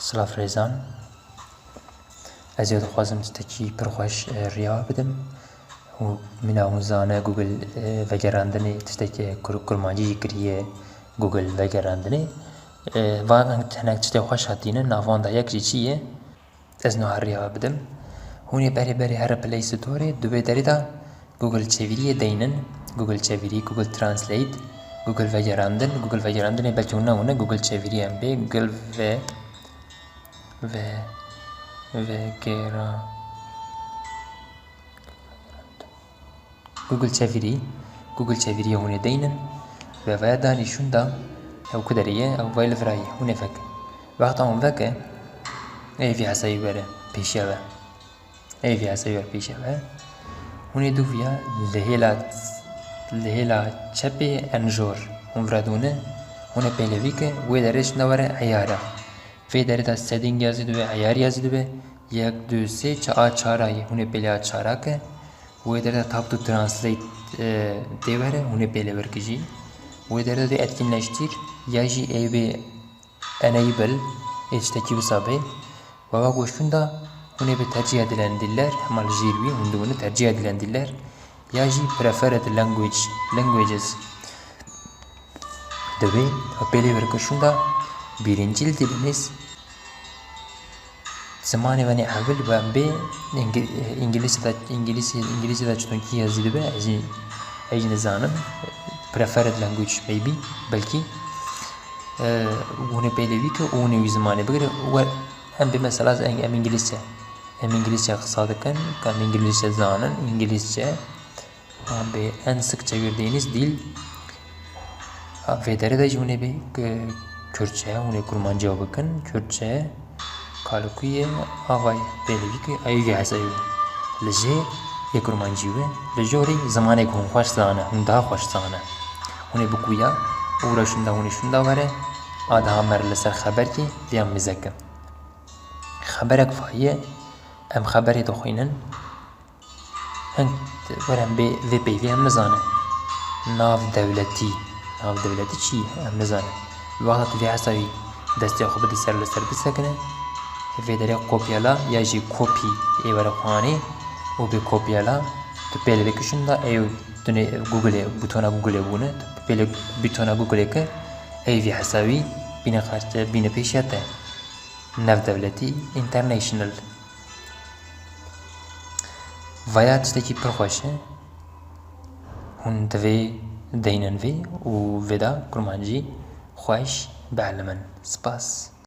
سلاف ریزان از یاد خوازم تکی پرخوش ریا بدم و من آموزانه گوگل وگراندنی تشتکی کرمانجی کریه گوگل وگراندنی و هنگ تشتی خوش هاتینه نافوان دا یک چیه از نوع ریا بدم هونی بری هر پلی ستوره دوبه داری دا گوگل چویریه دینن گوگل چویری گوگل ترانسلیت گوگل وگراندن بلکه اونه گوگل چویری هم به گوگل گوگل چویری هونه دینن و ویا دانیشون دا او کدریه او ویل فرایه هونه فک وقت هم فکه ایفی حسابی بره پیشه هونه دو فیا لهلا چپی انجور هم وردونه هونه پیلوی که وی درش نوره عیاره وی داره تا سیدینگ یازی دوه عیار یازی دوه 1 2 3 4 4 هونه پیلیا 4 که وی داره تا تاب تو ترانسلیت دیواره هونه پیلی ورکجی وی داره تا اتکین نشتیر یاجی ای بی انیبل اشتکی بسابه و با گوشتون دا هونه به ترجیح دلندیلر همال جیروی هندونه ترجیح دلندیلر یاجی preferred languages دوی پیلی ورکشون دا birincil dilimiz zamanı ve evvel ve be İngilizce çünkü yazılı be ecne zanım preferred language maybe belki bunu belirli ki onu zamanı bir hem bir mesela hem İngilizce kısadıkken hem İngilizce zanın İngilizce abi en sık çevirdiğiniz dil ve derede cümle bir Kürtçe, onu kurmancı bakın. Kürtçe, kalıkıye, avay, belli ki ayı gelse. Lece, ye kurmancı ve lejori zamanı kon hoş zana, daha hoş zana. Onu bu kuya, uğraşında onu şunda var. Adha merleser haber ki diyem mizakım. Haberak fahiye, em haberi doxinin. Heng varem be ve peyvi em nezane. Nav devleti çi em nezane. وقت في حسابي دستي خو بدي سر لسر بسكنه في دري كوبيالا يجي كوبي اي ورقاني و بي كوبيالا تبيل بكشن دا اي دني جوجل بوتونا جوجل بونه تبيل بوتونا جوجل ك اي في حسابي بين خرج بين بيشاته نف دولتي انترناشونال ويا تشتكي بروخوشه هون تفي دينن في و فدا كرمانجي خوش بعلمن سپاس